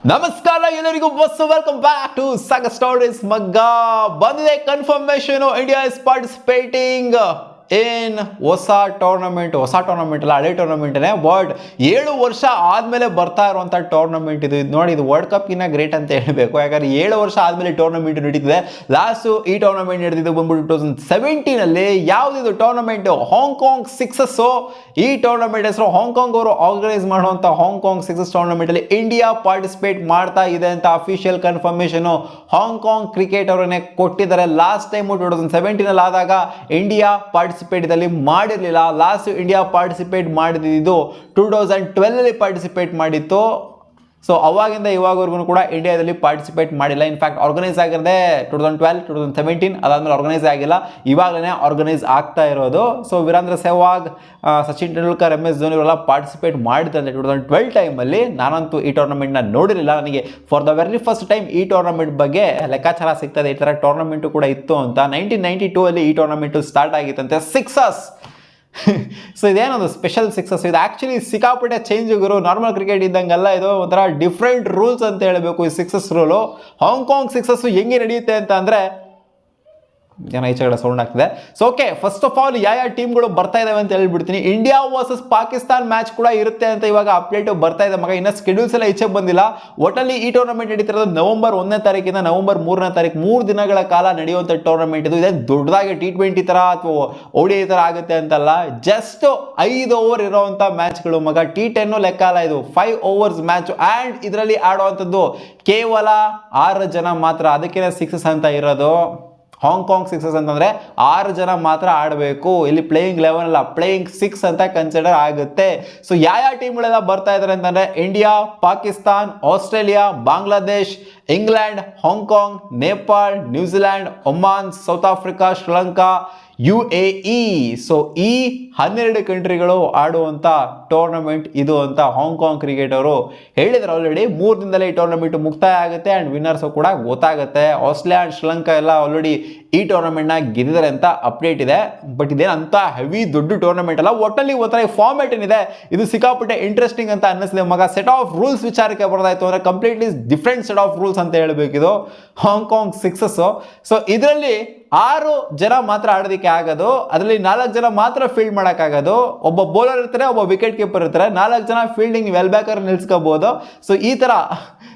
ನಮಸ್ಕಾರ ಎಲ್ಲರಿಗೂ ಬಸ್ welcome back to Saga Stories ಮಗ್ಗ ಬಂದಿದೆ ಕನ್ಫರ್ಮೇಶನ್ ಇಂಡಿಯಾ ಇಸ್ ಪಾರ್ಟಿಸಿಪೇಟಿಂಗ್ ಏನ್ ಹೊಸ ಟೂರ್ನಮೆಂಟ್ ಅಲ್ಲ ಹಳೆ ಟೂರ್ನಮೆಂಟ್ನೇ ಬಟ್ 7 ವರ್ಷ ಆದ್ಮೇಲೆ ಬರ್ತಾ ಇರುವಂತ ಟೂರ್ನಮೆಂಟ್ ಇದು ನೋಡಿ ಇದು ವರ್ಲ್ಡ್ ಕಪ್ ಗಿನ್ನ ಗ್ರೇಟ್ ಅಂತ ಹೇಳ್ಬೇಕು ಯಾಕಂದ್ರೆ 7 ವರ್ಷ ಆದ್ಮೇಲೆ ಟೂರ್ನಮೆಂಟ್ ನಡೀತಿದೆ ಲಾಸ್ಟ್ ಈ ಟೂರ್ನಮೆಂಟ್ ನಡೆದಿದ್ದು ಬಂದ್ಬಿಟ್ಟು 2017 ಅಲ್ಲಿ ಯಾವ್ದಿದು ಟೂರ್ನಮೆಂಟ್ ಹಾಂಗ್ಕಾಂಗ್ ಸಿಕ್ಸಸ್ ಈ ಟೂರ್ನಮೆಂಟ್ ಹೆಸರು ಹಾಂಗ್ಕಾಂಗ್ ಅವರು ಆರ್ಗನೈಸ್ ಮಾಡುವಂತ ಹಾಂಗ್ಕಾಂಗ್ ಸಿಕ್ಸಸ್ ಟೂರ್ನಮೆಂಟ್ ಅಲ್ಲಿ ಇಂಡಿಯಾ ಪಾರ್ಟಿಸಿಪೇಟ್ ಮಾಡ್ತಾ ಇದೆ ಅಂತ ಅಫಿಷಿಯಲ್ ಕನ್ಫರ್ಮೇಶನ್ ಹಾಂಗ್ಕಾಂಗ್ ಕ್ರಿಕೆಟ್ ಅವರನ್ನೇ ಕೊಟ್ಟಿದ್ದಾರೆ ಲಾಸ್ಟ್ ಟೈಮ್ 2017 ಅಲ್ಲಿ ಆದಾಗ ಇಂಡಿಯಾ ಪಾರ್ಟಿಸಿಪೇಟ್ ಇದರಲ್ಲಿ ಮಾಡಿರಲಿಲ್ಲ ಲಾಸ್ಟ್ ಇಂಡಿಯಾ ಪಾರ್ಟಿಸಿಪೇಟ್ ಮಾಡಿದ್ದು 2012 ಅಲ್ಲಿ ಪಾರ್ಟಿಸಿಪೇಟ್ ಮಾಡಿತ್ತು ಸೊ ಅವಾಗಿಂದ ಇವಾಗವರೆಗೂ ಕೂಡ ಇಂಡಿಯಾದಲ್ಲಿ ಪಾರ್ಟಿಸಿಪೇಟ್ ಮಾಡಿಲ್ಲ ಇನ್ಫ್ಯಾಕ್ಟ್ ಆರ್ಗನೈಸ್ ಆಗಿರದೆ 2012 2017 ಅದಾದ್ಮೇಲೆ ಆರ್ಗನೈಸ್ ಆಗಿಲ್ಲ ಇವಾಗಲೇ ಆರ್ಗನೈಸ್ ಆಗ್ತಾ ಇರೋದು ಸೊ ವೀರೇಂದ್ರ ಸೆಹ್ವಾಗ್ ಸಚಿನ್ ತೆಂಡೂಲ್ಕರ್ MS ಧೋನಿ ಇವರೆಲ್ಲ ಪಾರ್ಟಿಸಿಪೇಟ್ ಮಾಡಿದಂತೆ 2012 ಟೈಮಲ್ಲಿ ನಾನಂತೂ ಈ ಟೂರ್ನಮೆಂಟ್ನ ನೋಡಿರಲಿಲ್ಲ ನನಗೆ for the very first time ಈ ಟೂರ್ನಮೆಂಟ್ ಬಗ್ಗೆ ಲೆಕ್ಕಾಚಾರ ಸಿಗ್ತದೆ ಈ ಥರ ಟೂರ್ನಮೆಂಟು ಕೂಡ ಇತ್ತು ಅಂತ 1992 ಅಲ್ಲಿ ಈ ಟೂರ್ನಮೆಂಟು ಸ್ಟಾರ್ಟ್ ಆಗಿತ್ತಂತೆ ಸಿಕ್ಸಸ್ ಸೊ ಇದೇನೊಂದು ಸ್ಪೆಷಲ್ ಸಿಕ್ಸಸ್ ಇದು ಆಕ್ಚುಲಿ ಸಿಕ್ಕಾಪಟ್ಟೆ ಚೇಂಜ್ ಗುರು ನಾರ್ಮಲ್ ಕ್ರಿಕೆಟ್ ಇದ್ದಂಗೆಲ್ಲ ಇದು ಒಂಥರ ಡಿಫ್ರೆಂಟ್ ರೂಲ್ಸ್ ಅಂತ ಹೇಳಬೇಕು ಈ ಸಿಕ್ಸಸ್ ರೂಲು ಹಾಂಗ್ಕಾಂಗ್ ಸಿಕ್ಸಸ್ ಹೆಂಗೆ ನಡೆಯುತ್ತೆ ಅಂತ ಅಂದರೆ ಜನ ಈಚೆ ಕಡೆ ಸೌಂಡ್ ಆಗ್ತಿದೆ so okay first of all ಯಾವ ಟೀಮ್ಗಳು ಬರ್ತಾ ಇದಾವೆ ಅಂತ ಹೇಳ್ಬಿಡ್ತೀನಿ ಇಂಡಿಯಾ ವರ್ಸಸ್ ಪಾಕಿಸ್ತಾನ್ ಮ್ಯಾಚ್ ಕೂಡ ಇರುತ್ತೆ ಅಂತ ಇವಾಗ ಅಪ್ಡೇಟ್ ಬರ್ತಾ ಇದೆ ಮಗ ಇನ್ನ ಸ್ಕೆಡ್ಯೂಲ್ಸ್ ಎಲ್ಲ ಈಚೆ ಬಂದಿಲ್ಲ ಒಟ್ಟಲ್ಲಿ ಈ ಟೂರ್ನಮೆಂಟ್ ನಡೀತಿರೋದು ನವೆಂಬರ್ 1ನೇ ತಾರೀಕಿಂದ ನವೆಂಬರ್ 3ನೇ ತಾರೀಕು 3 ದಿನಗಳ ಕಾಲ ನಡೆಯುವಂಥ ಟೂರ್ನಮೆಂಟ್ ಇದು ಇದೇ ದೊಡ್ಡದಾಗಿ T20 ತರ ಅಥವಾ ODI ತರ ಆಗುತ್ತೆ ಅಂತಲ್ಲ ಜಸ್ಟ್ 5 ಓವರ್ ಇರುವಂತ ಮ್ಯಾಚ್ಗಳು ಮಗ T10 ಲೆಕ್ಕ ಅಲ್ಲ ಇದು 5 ಓವರ್ಸ್ ಮ್ಯಾಚ್ ಅಂಡ್ ಇದರಲ್ಲಿ ಆಡುವಂಥದ್ದು ಕೇವಲ 6 ಜನ ಮಾತ್ರ ಅದಕ್ಕೆ ಸಿಕ್ಸಸ್ ಅಂತ ಇರೋದು ಹಾಂಗ್ಕಾಂಗ್ ಸಿಕ್ಸಸ್ ಅಂತಂದ್ರೆ 6 ಜನ ಮಾತ್ರ ಆಡಬೇಕು ಇಲ್ಲಿ ಪ್ಲೇಯಿಂಗ್ 11 ಅಲ್ಲ ಪ್ಲೇಯಿಂಗ್ 6 ಅಂತ ಕನ್ಸಿಡರ್ ಆಗುತ್ತೆ ಸೊ ಯಾವ ಟೀಮ್ಗಳೆಲ್ಲ ಬರ್ತಾ ಇದಾರೆ ಅಂತಂದ್ರೆ India Pakistan Australia Bangladesh England Hong Kong Nepal New Zealand Oman south Africa Sri Lanka UAE so ಈ 12 ಕಂಟ್ರಿಗಳು ಆಡುವಂಥ ಟೂರ್ನಮೆಂಟ್ ಇದು ಅಂತ ಹಾಂಗ್ಕಾಂಗ್ ಕ್ರಿಕೆಟ್ ಅವರು ಹೇಳಿದ್ರು ಆಲ್ರೆಡಿ 3 ದಿನದಲ್ಲೇ ಈ ಟೂರ್ನಮೆಂಟ್ ಮುಕ್ತಾಯ ಆಗುತ್ತೆ ಆ್ಯಂಡ್ ವಿನ್ನರ್ಸು ಕೂಡ ಗೊತ್ತಾಗುತ್ತೆ ಆಸ್ಟ್ರೇಲಿಯಾ ಆ್ಯಂಡ್ ಶ್ರೀಲಂಕಾ ಎಲ್ಲ ಆಲ್ರೆಡಿ ಈ ಟೂರ್ನಮೆಂಟ್ನ ಗೆದ್ದಿದ್ದಾರೆ ಅಂತ ಅಪ್ಡೇಟ್ ಇದೆ ಬಟ್ ಇದೇನಂತ ಹೆವಿ ದೊಡ್ಡ ಟೂರ್ನಮೆಂಟ್ ಅಲ್ಲ ಒಟ್ಟಲ್ಲಿ ಒಂಥರ ಫಾರ್ಮ್ಯಾಟ್ ಏನಿದೆ ಇದು ಸಿಕ್ಕಾಪಟ್ಟೆ ಇಂಟ್ರೆಸ್ಟಿಂಗ್ ಅಂತ ಅನ್ನಿಸಿದೆ ಮಗ ಸೆಟ್ ಆಫ್ ರೂಲ್ಸ್ ವಿಚಾರಕ್ಕೆ ಬರೋದಾಯ್ತು ಅಂದರೆ completely different set of rules ಅಂತ ಹೇಳಬೇಕಿದು ಹಾಂಗ್ಕಾಂಗ್ ಸಿಕ್ಸಸ್ಸು ಸೊ ಇದರಲ್ಲಿ 6 ಜನ ಮಾತ್ರ ಆಡೋದಕ್ಕೆ ಆಗೋದು ಅದರಲ್ಲಿ 4 ಜನ ಮಾತ್ರ ಫೀಲ್ಡ್ ಮಾಡೋಕ್ಕಾಗೋದು ಒಬ್ಬ ಬೌಲರ್ ಇರ್ತಾರೆ ಒಬ್ಬ ವಿಕೆಟ್ ಕೀಪರ್ ಇರ್ತಾರೆ 4 ಜನ ಫೀಲ್ಡಿಂಗ್ ನೀವು ಎಲ್ ಬೇಕಾದ್ರೆ ನಿಲ್ಸ್ಕೋಬಹುದು ಸೊ ಈ ಥರ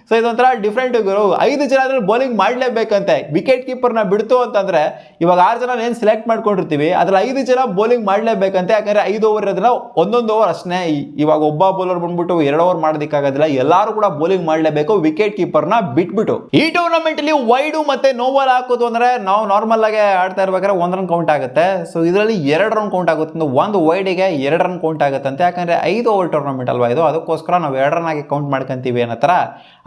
ಸೊ ಇದೊಂಥರ ಡಿಫ್ರೆಂಟ್ ಗುರು 5 ಜನ ಅದ್ರಲ್ಲಿ ಬೌಲಿಂಗ್ ಮಾಡಲೇಬೇಕಂತೆ ವಿಕೆಟ್ ಕೀಪರ್ನ ಬಿಡ್ತು ಅಂತಂದ್ರೆ ಇವಾಗ 6 ಜನ ಏನು ಸೆಲೆಕ್ಟ್ ಮಾಡ್ಕೊಂಡಿರ್ತೀವಿ ಅದ್ರಲ್ಲಿ 5 ಜನ ಬೌಲಿಂಗ್ ಮಾಡಲೇಬೇಕಂತೆ ಯಾಕಂದ್ರೆ 5 ಓವರ್ ಇರೋದ್ರಲ್ಲಿ 1 ಓವರ್ ಅಷ್ಟೇ ಇವಾಗ ಒಬ್ಬ ಬೌಲರ್ ಬಂದ್ಬಿಟ್ಟು 2 ಓವರ್ ಮಾಡೋದಕ್ಕಾಗೋದಿಲ್ಲ ಎಲ್ಲರೂ ಕೂಡ ಬೌಲಿಂಗ್ ಮಾಡಲೇಬೇಕು ವಿಕೆಟ್ ಕೀಪರ್ನ ಬಿಟ್ಬಿಟ್ಟು ಈ ಟೂರ್ನಮೆಂಟ್ ಅಲ್ಲಿ ವೈಡು ಮತ್ತೆ ನೋ ಬಾಲ್ ಹಾಕೋದು ಅಂದ್ರೆ ನಾವು ನಾರ್ಮಲ್ ಆಗಿ ಆಡ್ತಾ ಇರ್ಬೇಕಾದ್ರೆ 1 ರನ್ ಕೌಂಟ್ ಆಗುತ್ತೆ ಸೊ ಇದರಲ್ಲಿ 2 ರನ್ ಕೌಂಟ್ ಆಗುತ್ತೆ ಒಂದು ವೈಡಿಗೆ 2 ರನ್ ಕೌಂಟ್ ಆಗುತ್ತೆ ಅಂತ ಯಾಕಂದ್ರೆ 5 ಓವರ್ ಟೂರ್ನಮೆಂಟ್ ಅಲ್ವಾ ಇದು ಅದಕ್ಕೋಸ್ಕರ ನಾವು 2 ರನ್ ಆಗಿ ಕೌಂಟ್ ಮಾಡ್ಕೊಂತೀವಿ ಅನ್ನೋ ಥರ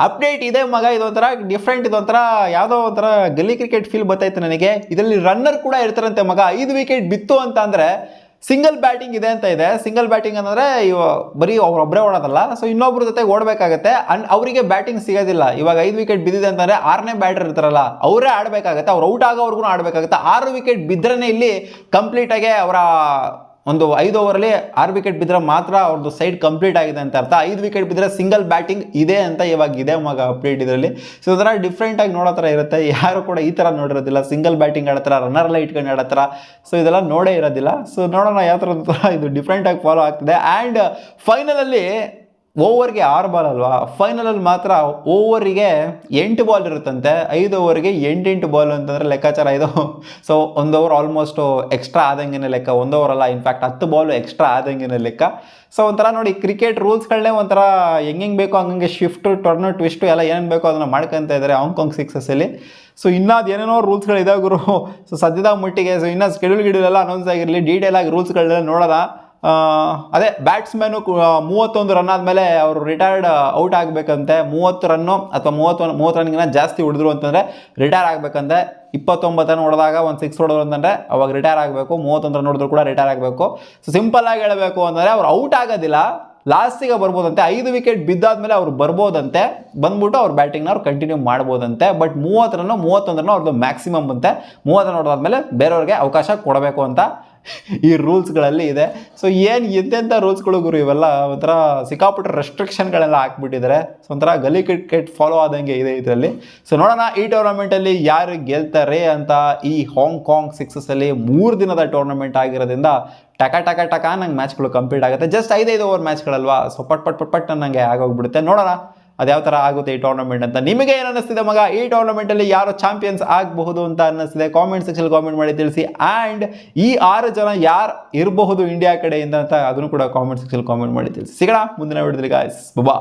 ಅಪ್ಡೇಟ್ ಇದೆ ಮಗ ಇದೊಂಥರ ಡಿಫ್ರೆಂಟ್ ಇದೊಂಥರ ಯಾವುದೋ ಒಂಥರ ಗಲ್ಲಿ ಕ್ರಿಕೆಟ್ ಫೀಲ್ ಬರ್ತಾಯಿತ್ತು ನನಗೆ ಇದರಲ್ಲಿ ರನ್ನರ್ ಕೂಡ ಇರ್ತಾರಂತೆ ಮಗ 5 ವಿಕೆಟ್ ಬಿತ್ತು ಅಂತ ಅಂದ್ರೆ ಸಿಂಗಲ್ ಬ್ಯಾಟಿಂಗ್ ಇದೆ ಅಂತ ಇದೆ ಸಿಂಗಲ್ ಬ್ಯಾಟಿಂಗ್ ಅಂದರೆ ಬರೀ ಒಬ್ಬರೇ ಓಡೋದಲ್ಲ ಸೊ ಇನ್ನೊಬ್ರ ಜೊತೆ ಓಡಬೇಕಾಗತ್ತೆ ಅಂಡ್ ಅವರಿಗೆ ಬ್ಯಾಟಿಂಗ್ ಸಿಗೋದಿಲ್ಲ ಇವಾಗ 5 ವಿಕೆಟ್ ಬಿದ್ದಿದೆ ಅಂತಂದ್ರೆ 6ನೇ ಬ್ಯಾಟರ್ ಇರ್ತಾರಲ್ಲ ಅವರೇ ಆಡಬೇಕಾಗತ್ತೆ ಅವ್ರು ಔಟ್ ಆಗೋವರೆಗೂ ಆಡಬೇಕಾಗುತ್ತೆ 6 ವಿಕೆಟ್ ಬಿದ್ದರೆ ಇಲ್ಲಿ ಕಂಪ್ಲೀಟ್ ಆಗಿ ಅವರ ಒಂದು 5 ಓವರಲ್ಲಿ 6 ವಿಕೆಟ್ ಬಿದ್ದರೆ ಮಾತ್ರ ಅವ್ರದ್ದು ಸೈಡ್ ಕಂಪ್ಲೀಟ್ ಆಗಿದೆ ಅಂತ ಅರ್ಥ 5 ವಿಕೆಟ್ ಬಿದ್ದರೆ ಸಿಂಗಲ್ ಬ್ಯಾಟಿಂಗ್ ಇದೆ ಅಂತ ಇವಾಗ ಇದೆ ಮಗ ಅಪ್ಡೇಟ್ ಇದರಲ್ಲಿ ಸೊ ಇದರ ಡಿಫ್ರೆಂಟ್ ಆಗಿ ನೋಡೋ ಥರ ಇರುತ್ತೆ ಯಾರು ಕೂಡ ಈ ಥರ ನೋಡಿರೋದಿಲ್ಲ ಸಿಂಗಲ್ ಬ್ಯಾಟಿಂಗ್ ಆಡತ್ತರ ರನ್ನರ್ ಎಲ್ಲ ಇಟ್ಕೊಂಡು ಆಡತ್ತರ ಸೊ ಇದೆಲ್ಲ ನೋಡೇ ಇರೋದಿಲ್ಲ ಸೊ ನೋಡೋಣ ಯಾವ ಥರ ಇದು ಡಿಫ್ರೆಂಟ್ ಆಗಿ ಫಾಲೋ ಆಗ್ತಿದೆ ಆ್ಯಂಡ್ ಫೈನಲಲ್ಲಿ ಓವರ್ಗೆ 6 ಬಾಲ್ ಅಲ್ವಾ ಫೈನಲಲ್ಲಿ ಮಾತ್ರ ಓವರಿಗೆ 8 ಬಾಲ್ ಇರುತ್ತಂತೆ 5 ಓವರ್ಗೆ 8 ಬಾಲ್ ಅಂತಂದರೆ ಲೆಕ್ಕಾಚಾರ ಇದು ಸೊ 1 ಓವರ್ ಆಲ್ಮೋಸ್ಟ್ ಎಕ್ಸ್ಟ್ರಾ ಆದಂಗೆ ಲೆಕ್ಕ 1 ಓವರ್ ಅಲ್ಲ ಇನ್ಫ್ಯಾಕ್ಟ್ 10 ಬಾಲು ಎಕ್ಸ್ಟ್ರಾ ಆದಂಗೆ ಲೆಕ್ಕ ಸೊ ಒಂಥರ ನೋಡಿ ಕ್ರಿಕೆಟ್ ರೂಲ್ಸ್ಗಳನ್ನೇ ಒಂಥರ ಹೆಂಗೆ ಬೇಕೋ ಹಂಗೆ ಶಿಫ್ಟು ಟರ್ನು ಟ್ವಿಸ್ಟು ಎಲ್ಲ ಏನೇನು ಬೇಕೋ ಅದನ್ನು ಮಾಡ್ಕೊತ ಇದ್ದಾರೆ ಹಾಂಗ್ಕಾಂಗ್ ಸಿಕ್ಸಸ್ಸಲ್ಲಿ ಸೊ ಇನ್ನೂ ಅದು ಏನೇನೋ ರೂಲ್ಸ್ಗಳು ಇದಾವೆ ಗುರು ಸೊ ಸದ್ಯದ ಮಟ್ಟಿಗೆ ಸೊ ಇನ್ನೂ ಸ್ಕೆಡ್ಯೂಲ್ ಎಲ್ಲ ಅನೌನ್ಸ್ ಆಗಿರಲಿ ಡೀಟೇಲ್ ಆಗಿ ರೂಲ್ಸ್ಗಳನ್ನೆಲ್ಲ ನೋಡೋಣ ಅದೇ ಬ್ಯಾಟ್ಸ್ಮನ್ನು 31 ರನ್ ಆದಮೇಲೆ ಅವರು ರಿಟೈರ್ಡ್ ಔಟ್ ಆಗಬೇಕಂತೆ 30 ರನ್ನು ಅಥವಾ 30 ರನ್ಗಿಂತ ಜಾಸ್ತಿ ಹೊಡೆದ್ರು ಅಂತಂದರೆ ರಿಟೈರ್ ಆಗಬೇಕಂತೆ 29 ರನ್ ಹೊಡೆದಾಗ ಒಂದು 6 ಹೊಡೆದ್ರು ಅಂತಂದರೆ ಅವಾಗ ರಿಟೈರ್ ಆಗಬೇಕು 31 ರನ್ ಹೊಡೆದ್ರು ಕೂಡ ರಿಟೈರ್ ಆಗಬೇಕು ಸೊ ಸಿಂಪಲ್ ಆಗಿ ಹೇಳಬೇಕು ಅಂದರೆ ಅವ್ರು ಔಟ್ ಆಗೋದಿಲ್ಲ ಲಾಸ್ಟಿಗೆ ಬರ್ಬೋದಂತೆ 5 ವಿಕೆಟ್ ಬಿದ್ದಾದ್ಮೇಲೆ ಅವ್ರು ಬರ್ಬೋದಂತೆ ಬಂದ್ಬಿಟ್ಟು ಅವ್ರ ಬ್ಯಾಟಿಂಗ್ನ ಅವ್ರು ಕಂಟಿನ್ಯೂ ಮಾಡ್ಬೋದಂತೆ ಬಟ್ 30 ರನ್ನು 31 ರನ್ನು ಅವ್ರದ್ದು ಮ್ಯಾಕ್ಸಿಮಮ್ ಅಂತೆ 30 ರನ್ ಹೊಡೆದಾದ್ಮೇಲೆ ಬೇರೆಯವ್ರಿಗೆ ಅವಕಾಶ ಕೊಡಬೇಕು ಅಂತ ಈ ರೂಲ್ಸ್ಗಳಲ್ಲಿ ಇದೆ. ಸೊ ಏನು ಎಂತೆಂಥ ರೂಲ್ಸ್ಗಳು ಗುರು ಇವೆಲ್ಲ, ಒಂಥರ ಸಿಕ್ಕಾಪಟ್ಟೆ ರೆಸ್ಟ್ರಿಕ್ಷನ್ಗಳೆಲ್ಲ ಹಾಕ್ಬಿಟ್ಟಿದ್ದಾರೆ. ಸೊ ಒಂಥರ ಗಲಿ ಕ್ರಿಕೆಟ್ ಫಾಲೋ ಆದಂಗೆ ಇದೆ ಇದರಲ್ಲಿ. ಸೊ ನೋಡೋಣ ಈ ಟೂರ್ನಮೆಂಟಲ್ಲಿ ಯಾರು ಗೆಲ್ತಾರೆ ಅಂತ. ಈ ಹಾಂಗ್ಕಾಂಗ್ ಸಿಕ್ಸಸ್ಸಲ್ಲಿ 3 ದಿನದ ಟೂರ್ನಮೆಂಟ್ ಆಗಿರೋದ್ರಿಂದ ಟಕ ನಂಗೆ ಮ್ಯಾಚ್ಗಳು ಕಂಪ್ಲೀಟ್ ಆಗುತ್ತೆ. ಜಸ್ಟ್ 5 ಓವರ್ ಮ್ಯಾಚ್ಗಳಲ್ವಾ, ಸೊ ಪಟ್ ನನಗೆ ಆಗೋಗ್ಬಿಡುತ್ತೆ. ನೋಡೋಣ ಅದು ಯಾವ ಥರ ಆಗುತ್ತೆ ಈ ಟೂರ್ನಮೆಂಟ್ ಅಂತ. ನಿಮಗೆ ಏನು ಅನ್ನಿಸ್ತಿದೆ ಮಗ, ಈ ಟೂರ್ನಮೆಂಟಲ್ಲಿ ಯಾರು ಚಾಂಪಿಯನ್ಸ್ ಆಗಬಹುದು ಅಂತ ಅನ್ನಿಸ್ತಿದೆ? ಕಾಮೆಂಟ್ ಸೆಕ್ಷನ್ ಕಾಮೆಂಟ್ ಮಾಡಿ ತಿಳಿಸಿ. ಆ್ಯಂಡ್ ಈ 6 ಜನ ಯಾರು ಇರಬಹುದು ಇಂಡಿಯಾ ಕಡೆಯಿಂದ ಅಂತ ಅದನ್ನು ಕೂಡ ಕಾಮೆಂಟ್ ಸೆಕ್ಷನ್ ಕಾಮೆಂಟ್ ಮಾಡಿ ತಿಳಿಸಿ. ಸಿಗೋಣ ಮುಂದಿನ ವಿಡಿಯೋದಲ್ಲಿ ಗಾಯ್ಸ್, ಬಾ.